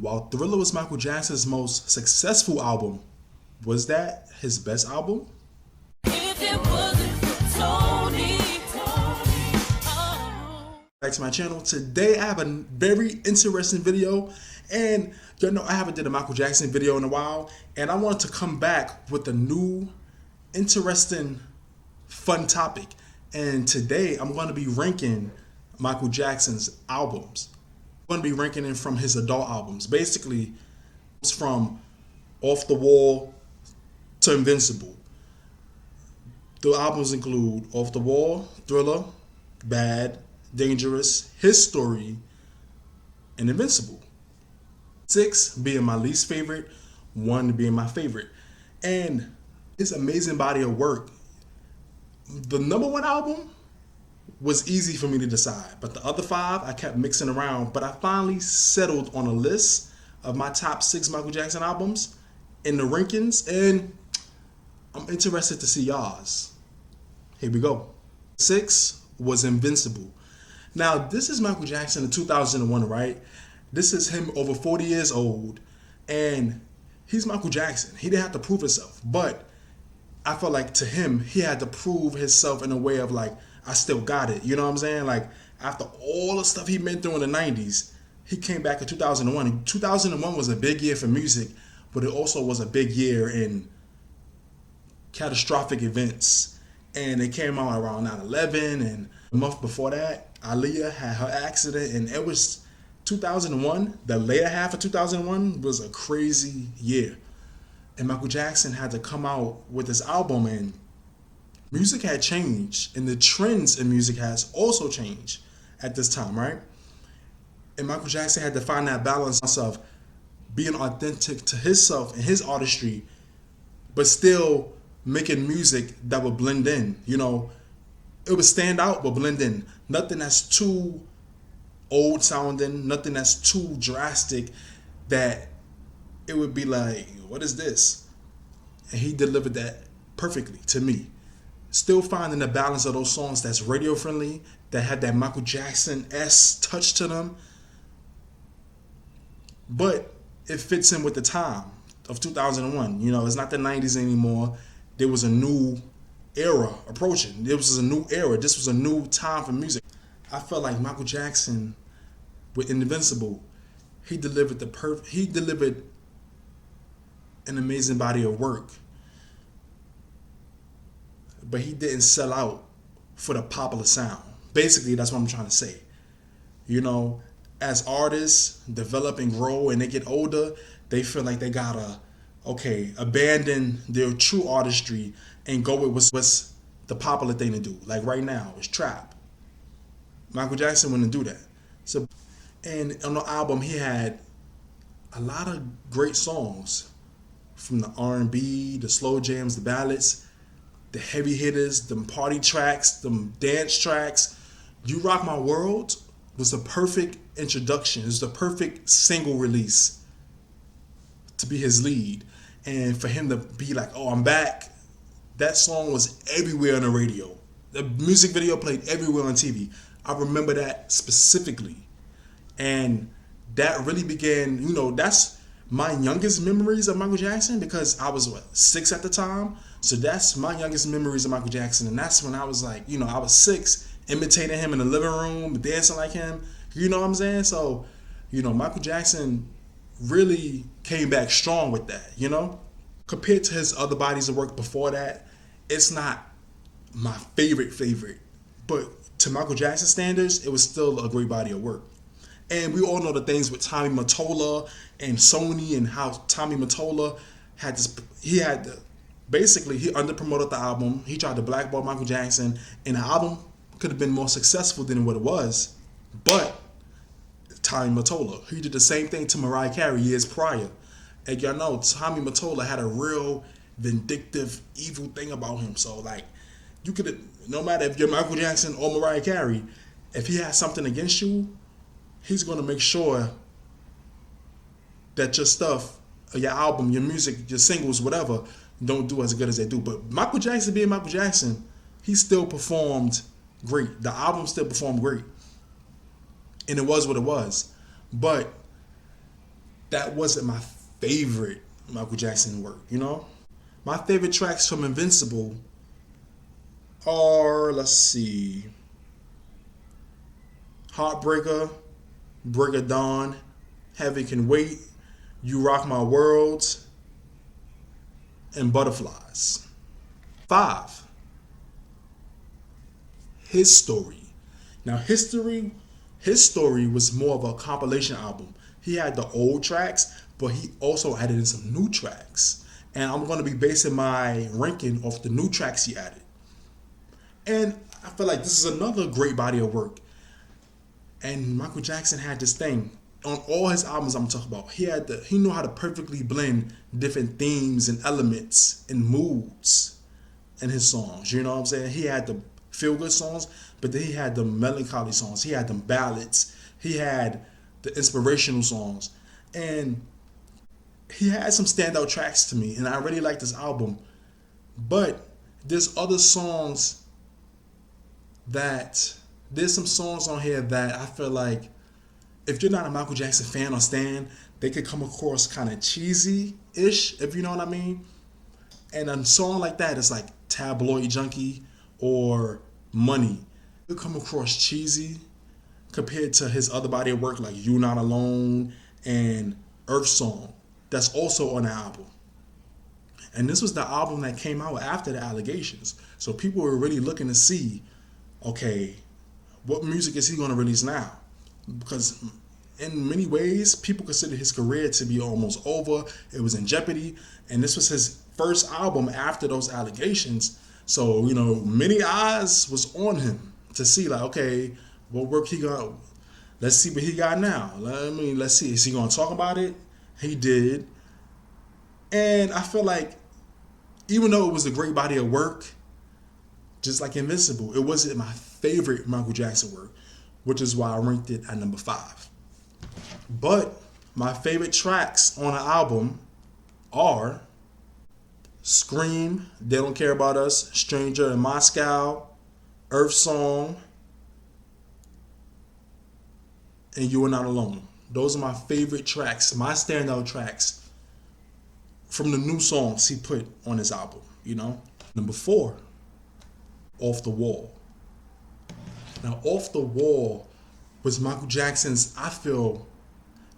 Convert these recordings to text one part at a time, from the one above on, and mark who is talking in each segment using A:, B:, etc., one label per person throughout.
A: while Thriller was Michael Jackson's most successful album, was that his best album?
B: If it wasn't for Tony,
A: Back to my channel. Today I have a very interesting video, and you know I haven't did a Michael Jackson video in a while, and I wanted to come back with a new, interesting, fun topic. And today I'm going to be ranking Michael Jackson's albums. I'm going to be ranking it from his adult albums. Basically, it's from Off the Wall to Invincible. The albums include Off the Wall, Thriller, Bad, Dangerous, His Story, and Invincible. 6 being my least favorite, 1 being my favorite. And his amazing body of work. The number 1 album was easy for me to decide, but the other 5 I kept mixing around, but I finally settled on a list of my top 6 Michael Jackson albums in the rankings, and I'm interested to see y'all's. Here we go. 6 was Invincible. Now, this is Michael Jackson in 2001, right? This is him over 40 years old, and he's Michael Jackson. He didn't have to prove himself, but I felt like to him, he had to prove himself in a way of like, I still got it. You know what I'm saying? Like, after all the stuff he been through in the 90s, he came back in 2001. And 2001 was a big year for music, but it also was a big year in catastrophic events. And it came out around 9/11, and a month before that, Aaliyah had her accident, and it was 2001. The later half of 2001 was a crazy year, and Michael Jackson had to come out with this album, and music had changed, and the trends in music has also changed at this time, right? And Michael Jackson had to find that balance of being authentic to himself and his artistry, but still making music that would blend in. You know, it would stand out but blend in. Nothing that's too old sounding, nothing that's too drastic that it would be like, what is this? And he delivered that perfectly to me. Still finding the balance of those songs that's radio friendly, that had that Michael Jackson-esque touch to them, but it fits in with the time of 2001. You know, it's not the 90s anymore. There was a new era approaching. This was a new era. This was a new time for music. I felt like Michael Jackson with Invincible, he delivered an amazing body of work. But he didn't sell out for the popular sound. Basically, that's what I'm trying to say. You know, as artists develop and grow and they get older, they feel like they gotta, abandon their true artistry and go with what's the popular thing to do. Like right now, it's trap. Michael Jackson wouldn't do that. So, and on the album, he had a lot of great songs, from the R&B, the slow jams, the ballads, the heavy hitters, them party tracks, them dance tracks. You Rock My World was the perfect introduction. It was the perfect single release to be his lead. And for him to be like, oh, I'm back. That song was everywhere on the radio. The music video played everywhere on TV. I remember that specifically. And that really began, you know, that's my youngest memories of Michael Jackson, because I was 6 at the time. So that's my youngest memories of Michael Jackson. And that's when I was like, you know, I was 6, imitating him in the living room, dancing like him. You know what I'm saying? So, you know, Michael Jackson really came back strong with that, you know? Compared to his other bodies of work before that, it's not my favorite. But to Michael Jackson standards, it was still a great body of work. And we all know the things with Tommy Mottola and Sony, and how Tommy Mottola had this, he underpromoted the album. He tried to blackball Michael Jackson, and the album could have been more successful than what it was. But Tommy Mottola, he did the same thing to Mariah Carey years prior. And y'all know Tommy Mottola had a real vindictive, evil thing about him. So like, you could, no matter if you're Michael Jackson or Mariah Carey, if he has something against you, he's gonna make sure that your stuff, your album, your music, your singles, whatever, don't do as good as they do. But Michael Jackson being Michael Jackson, he still performed great. The album still performed great. And it was what it was. But that wasn't my favorite Michael Jackson work, you know? My favorite tracks from Invincible are, let's see, Heartbreaker, Break of Dawn, Heaven Can Wait, You Rock My World, and Butterflies. 5. His Story. Now, his story was more of a compilation album. He had the old tracks, but he also added in some new tracks. And I'm going to be basing my ranking off the new tracks he added. And I feel like this is another great body of work. And Michael Jackson had this thing on all his albums I'm talking about. He knew how to perfectly blend different themes and elements and moods in his songs. You know what I'm saying? He had the feel good songs, but then he had the melancholy songs. He had the ballads. He had the inspirational songs. And he had some standout tracks to me, and I really like this album. But there's other songs that there's some songs on here that I feel like if you're not a Michael Jackson fan or stan, they could come across kind of cheesy-ish, if you know what I mean. And a song like that is like Tabloid Junkie or Money. It come across cheesy compared to his other body of work like You Not Alone and Earth Song. That's also on the album. And this was the album that came out after the allegations. So people were really looking to see, okay, what music is he going to release now? Because in many ways, people consider his career to be almost over. It was in jeopardy. And this was his first album after those allegations. So, you know, many eyes was on him to see like, okay, what work he got? Let's see what he got now. Let's see. Is he going to talk about it? He did. And I feel like even though it was a great body of work, just like Invincible, it wasn't my favorite Michael Jackson work, which is why I ranked it at number 5. But my favorite tracks on the album are Scream, They Don't Care About Us, Stranger in Moscow, Earth Song, and You Are Not Alone. Those are my favorite tracks, my standout tracks from the new songs he put on his album, you know? Number 4, Off the Wall. Now, Off the Wall was Michael Jackson's, I feel,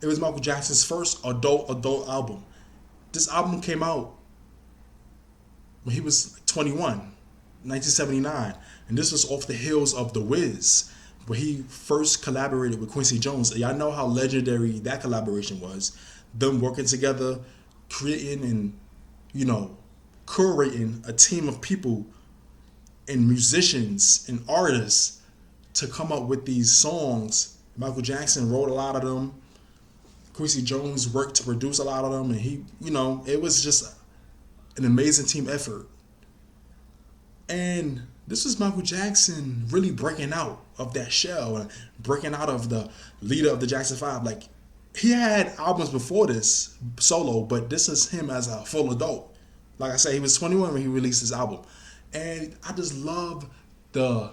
A: it was Michael Jackson's first adult album. This album came out when he was 21, 1979. And this was off the heels of The Wiz, where he first collaborated with Quincy Jones. Y'all know how legendary that collaboration was. Them working together, creating and, you know, curating a team of people and musicians and artists to come up with these songs. Michael Jackson wrote a lot of them. Quincy Jones worked to produce a lot of them. And he, you know, it was just an amazing team effort. And this was Michael Jackson really breaking out of that shell and breaking out of the leader of the Jackson 5. Like, he had albums before this solo, but this is him as a full adult. Like I said, he was 21 when he released this album. And I just love the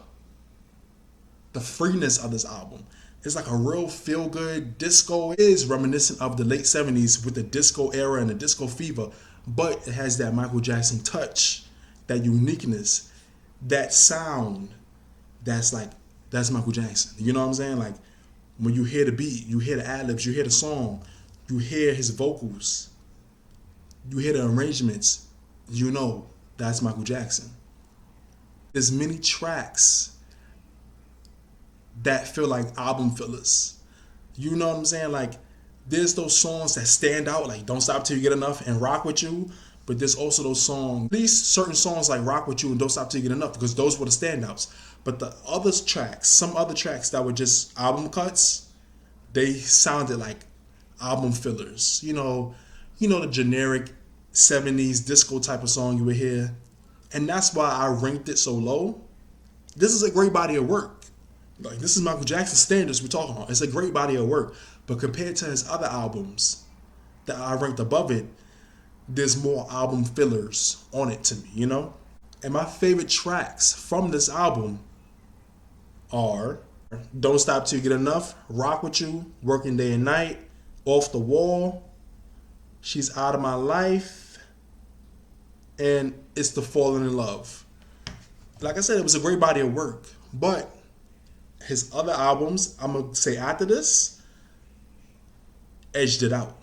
A: freeness of this album. It's like a real feel-good disco. It is reminiscent of the late 70s with the disco era and the disco fever, but it has that Michael Jackson touch, that uniqueness, that sound that's Michael Jackson. You know what I'm saying? Like, when you hear the beat, you hear the ad-libs, you hear the song, you hear his vocals, you hear the arrangements, you know that's Michael Jackson. There's many tracks that feel like album fillers. You know what I'm saying? Like, there's those songs that stand out, like Don't Stop Till You Get Enough and Rock With You, but there's also those songs, at least certain songs like Rock With You and Don't Stop Till You Get Enough, because those were the standouts. But the other tracks, some other tracks that were just album cuts, they sounded like album fillers. You know the generic 70s disco type of song you would hear. And that's why I ranked it so low. This is a great body of work. Like, this is Michael Jackson standards we're talking about. It's a great body of work. But compared to his other albums that I ranked above it, there's more album fillers on it to me, you know? And my favorite tracks from this album are Don't Stop Till You Get Enough, Rock With You, Working Day and Night, Off the Wall, She's Out of My Life, and It's the Falling in Love. Like I said, it was a great body of work. But his other albums, I'm going to say after this, edged it out.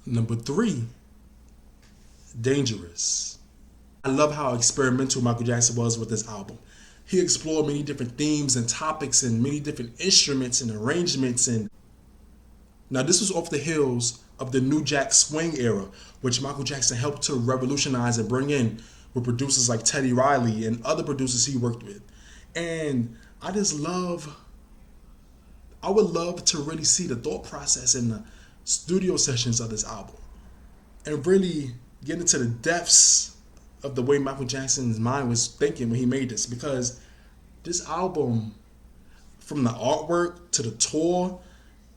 A: Number 3, Dangerous. I love how experimental Michael Jackson was with this album. He explored many different themes and topics and many different instruments and arrangements. And now this was off the heels of the New Jack Swing era, which Michael Jackson helped to revolutionize and bring in with producers like Teddy Riley and other producers he worked with. And I would love to really see the thought process in the studio sessions of this album and really get into the depths of the way Michael Jackson's mind was thinking when he made this, because this album, from the artwork to the tour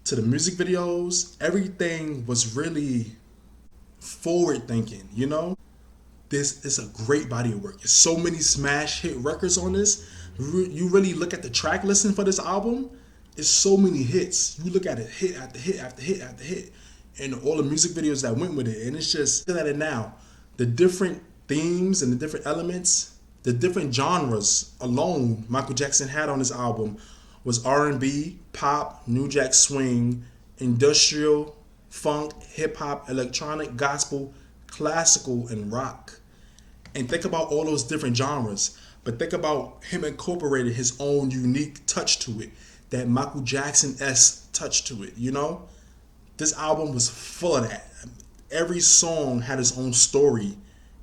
A: to the music videos, everything was really forward thinking, you know? This is a great body of work. There's so many smash hit records on this. You really look at the track listing for this album, it's so many hits. You look at it hit after hit after hit after hit, and all the music videos that went with it. And it's just, look at it now. The different themes and the different elements, the different genres alone Michael Jackson had on this album was R&B, pop, New Jack Swing, industrial, funk, hip hop, electronic, gospel, classical, and rock. And think about all those different genres, but think about him incorporating his own unique touch to it, that Michael Jackson-esque touch to it, you know? This album was full of that. Every song had its own story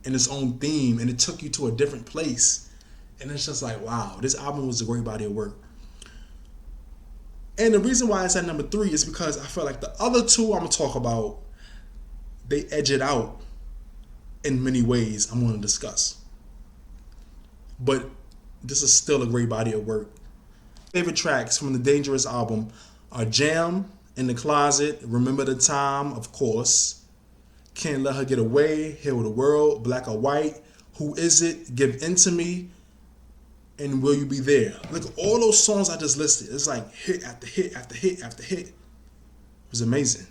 A: and its own theme, and it took you to a different place. And it's just like, wow, this album was a great body of work. And the reason why it's at number 3 is because I feel like the other two I'm going to talk about, they edge it out in many ways I'm going to discuss. But this is still a great body of work. Favorite tracks from the Dangerous album are Jam, In the Closet, Remember the Time, of course, Can't Let Her Get Away, Heal the World, Black or White, Who Is It, Give In to Me, and Will You Be There. Look, all those songs I just listed, it's like hit after hit after hit after hit. It was amazing.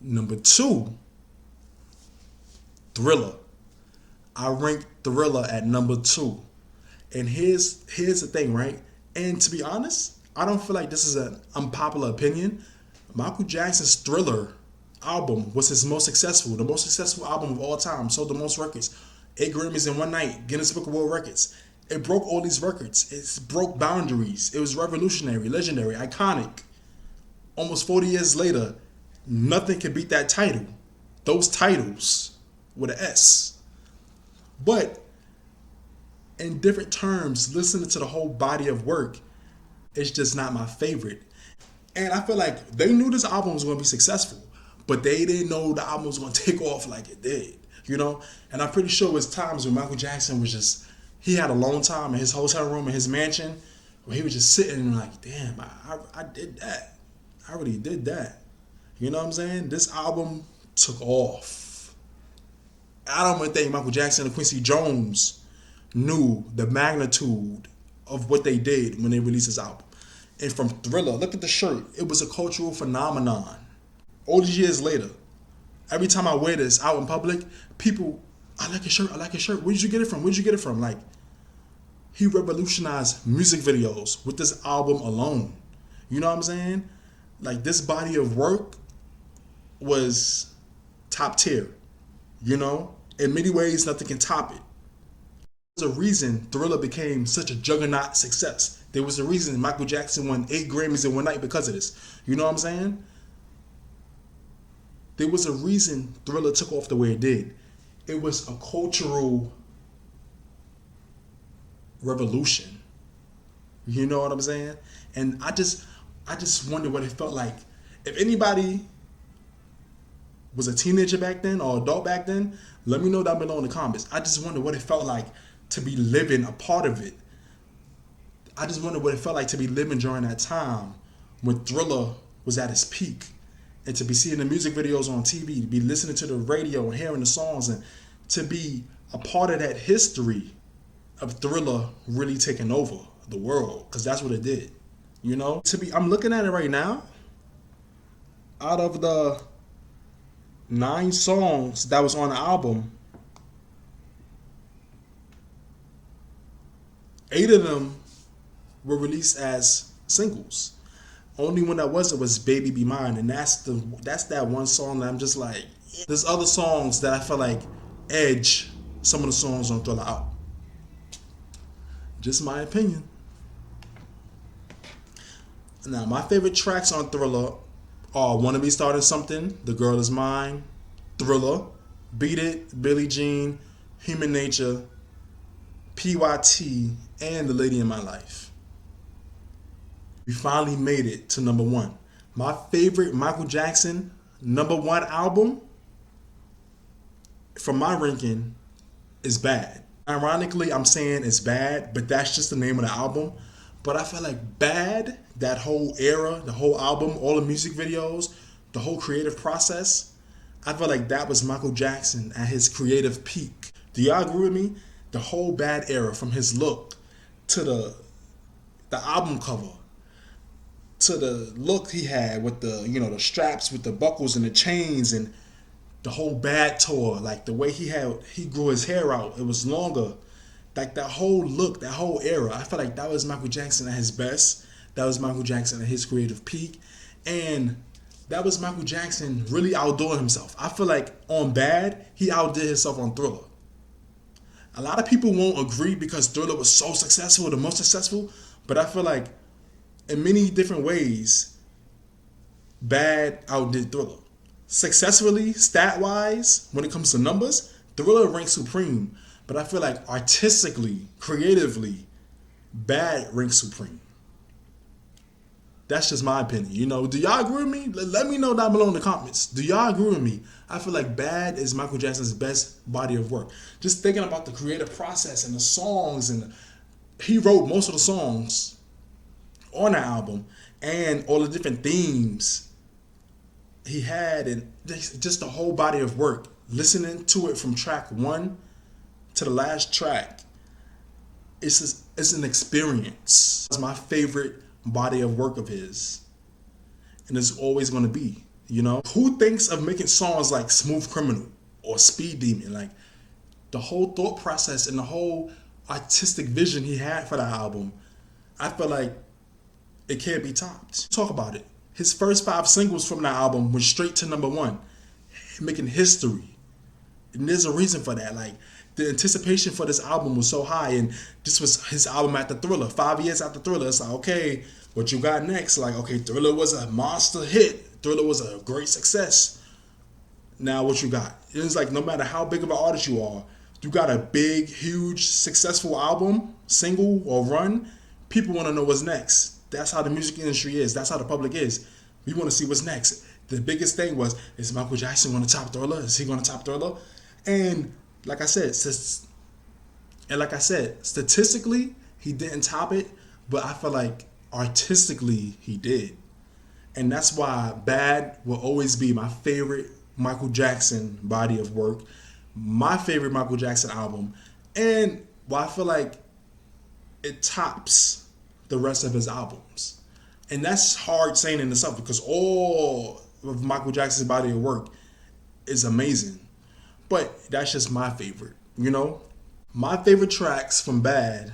A: Number 2, Thriller. I ranked Thriller at number 2. And here's the thing, right? And to be honest, I don't feel like this is an unpopular opinion. Michael Jackson's Thriller album was his most successful, the most successful album of all time. Sold the most records. 8 Grammys in one night, Guinness Book of World Records. It broke all these records. It broke boundaries. It was revolutionary, legendary, iconic. Almost 40 years later, nothing can beat that title. Those titles with an S. But in different terms, listening to the whole body of work, it's just not my favorite. And I feel like they knew this album was going to be successful, but they didn't know the album was going to take off like it did, you know? And I'm pretty sure it was times when Michael Jackson was just, he had a long time in his hotel room in his mansion where he was just sitting and like, damn, I did that. I really did that. You know what I'm saying? This album took off. I don't even think Michael Jackson and Quincy Jones knew the magnitude of what they did when they released this album. And from Thriller, look at the shirt. It was a cultural phenomenon. All these years later, every time I wear this out in public, people, I like your shirt, I like your shirt. Where did you get it from? Where did you get it from? Like, he revolutionized music videos with this album alone. You know what I'm saying? Like, this body of work was top tier. You know? In many ways, nothing can top it. There was a reason Thriller became such a juggernaut success. There was a reason Michael Jackson won 8 Grammys in one night because of this. You know what I'm saying? There was a reason Thriller took off the way it did. It was a cultural revolution. You know what I'm saying? And I just wonder what it felt like. If anybody was a teenager back then or adult back then, let me know down below in the comments. I just wonder what it felt like to be living a part of it. I just wonder what it felt like to be living during that time when Thriller was at its peak, and to be seeing the music videos on TV, to be listening to the radio and hearing the songs, and to be a part of that history of Thriller really taking over the world, because that's what it did. You know, I'm looking at it right now. Out of the 9 songs that was on the album, 8 of them were released as singles. Only one that wasn't was "Baby Be Mine," and that's that one song that I'm just like. There's other songs that I feel like edge some of the songs on Thriller out. Just my opinion. Now, my favorite tracks on Thriller are "Wanna Be Starting Something," "The Girl Is Mine," "Thriller," "Beat It," "Billie Jean," "Human Nature," "PYT," and "The Lady in My Life." We finally made it to number one. My favorite Michael Jackson number one album, from my ranking, is "Bad." Ironically, I'm saying it's "Bad," but that's just the name of the album. But I feel like "Bad," that whole era, the whole album, all the music videos, the whole creative process, I feel like that was Michael Jackson at his creative peak. Do y'all agree with me? The whole "Bad" era, from his look to the album cover, to the look he had with the straps with the buckles and the chains, and the whole "Bad" tour, like the way he grew his hair out, it was longer. Like that whole look, that whole era, I feel like that was Michael Jackson at his best. That was Michael Jackson at his creative peak. And that was Michael Jackson really outdoing himself. I feel like on "Bad," he outdid himself on Thriller. A lot of people won't agree because Thriller was so successful, the most successful, but I feel like in many different ways, "Bad" outdid Thriller. Successfully, stat wise, when it comes to numbers, Thriller ranks supreme. But I feel like artistically, creatively, "Bad" ranks supreme. That's just my opinion. Do y'all agree with me? Let me know down below in the comments. Do y'all agree with me? I feel like "Bad" is Michael Jackson's best body of work. Just thinking about the creative process and the songs, and he wrote most of the songs on the album, and all the different themes he had, and just the whole body of work. Listening to it from track one to the last track, it's an experience. It's my favorite body of work of his, and it's always going to be. Who thinks of making songs like "Smooth Criminal" or "Speed Demon"? Like the whole thought process and the whole artistic vision he had for that album, I feel like it can't be topped. Talk about it. His first 5 singles from that album went straight to number one, making history. And there's a reason for that. Like, the anticipation for this album was so high, and this was his album after Thriller. 5 years after Thriller, it's like, okay, what you got next? Like, okay, Thriller was a monster hit. Thriller was a great success. Now what you got? It's like, no matter how big of an artist you are, you got a big, huge, successful album, single, or run, people want to know what's next. That's how the music industry is. That's how the public is. We want to see what's next. The biggest thing was, is Michael Jackson going to top Thriller? Is he going to top Thriller? And like I said, statistically, he didn't top it, but I feel like artistically he did. And that's why "Bad" will always be my favorite Michael Jackson body of work, my favorite Michael Jackson album, and why I feel like it tops the rest of his albums. And that's hard saying in itself because all of Michael Jackson's body of work is amazing. But that's just my favorite. My favorite tracks from "Bad"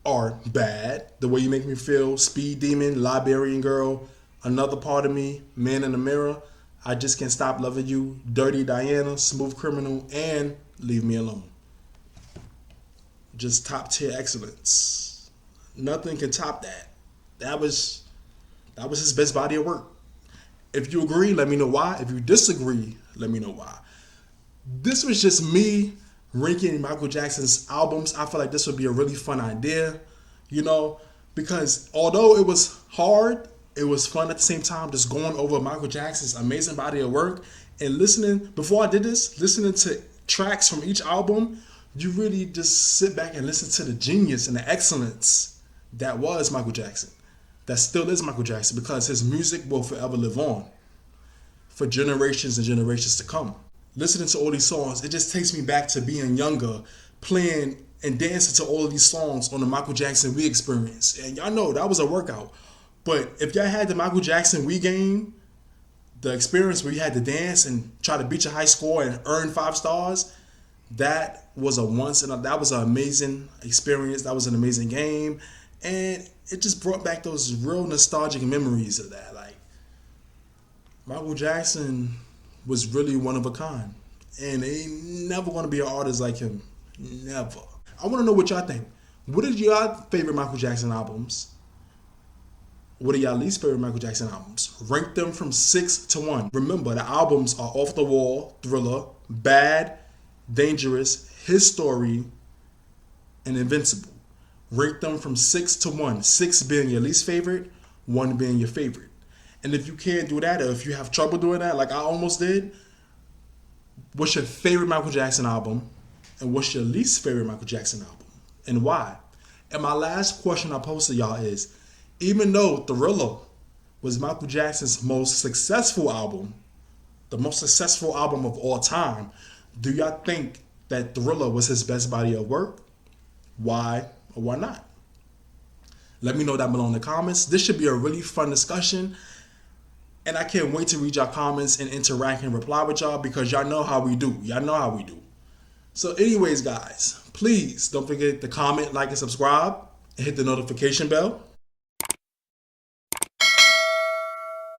A: are "Bad," "The Way You Make Me Feel," "Speed Demon," "Liberian Girl," "Another Part of Me," "Man in the Mirror," "I Just Can't Stop Loving You," "Dirty Diana," "Smooth Criminal," and "Leave Me Alone." Just top tier excellence. Nothing can top that. That was his best body of work. If you agree, let me know why. If you disagree, let me know why. This was just me ranking Michael Jackson's albums. I feel like this would be a really fun idea, because although it was hard, it was fun at the same time, just going over Michael Jackson's amazing body of work and listening. Before I did this, listening to tracks from each album, you really just sit back and listen to the genius and the excellence that was Michael Jackson, that still is Michael Jackson, because his music will forever live on for generations and generations to come. Listening to all these songs, it just takes me back to being younger, playing and dancing to all of these songs on the Michael Jackson Wii experience. And y'all know that was a workout. But if y'all had the Michael Jackson Wii game The experience where you had to dance and try to beat your high score and earn 5 stars, that was that was an amazing experience. That was an amazing game, and it just brought back those real nostalgic memories of that. Like, Michael Jackson was really one of a kind, and ain't never gonna be an artist like him. Never. I want to know what y'all think. What are your favorite Michael Jackson albums? What are y'all least favorite Michael Jackson albums? Rank them from 6 to 1. Remember, the albums are Off the Wall, Thriller, Bad, Dangerous, His Story, and Invincible. Rank them from 6 to 1. 6 being your least favorite, 1 being your favorite. And if you can't do that, or if you have trouble doing that, like I almost did, what's your favorite Michael Jackson album? And what's your least favorite Michael Jackson album? And why? And my last question I posted y'all is, even though Thriller was Michael Jackson's most successful album, the most successful album of all time, do y'all think that Thriller was his best body of work? Why or why not? Let me know down below in the comments. This should be a really fun discussion. And I can't wait to read y'all comments and interact and reply with y'all, because y'all know how we do. Y'all know how we do. So anyways, guys, please don't forget to comment, like, and subscribe, and hit the notification bell.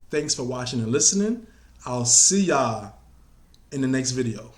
A: Thanks for watching and listening. I'll see y'all in the next video.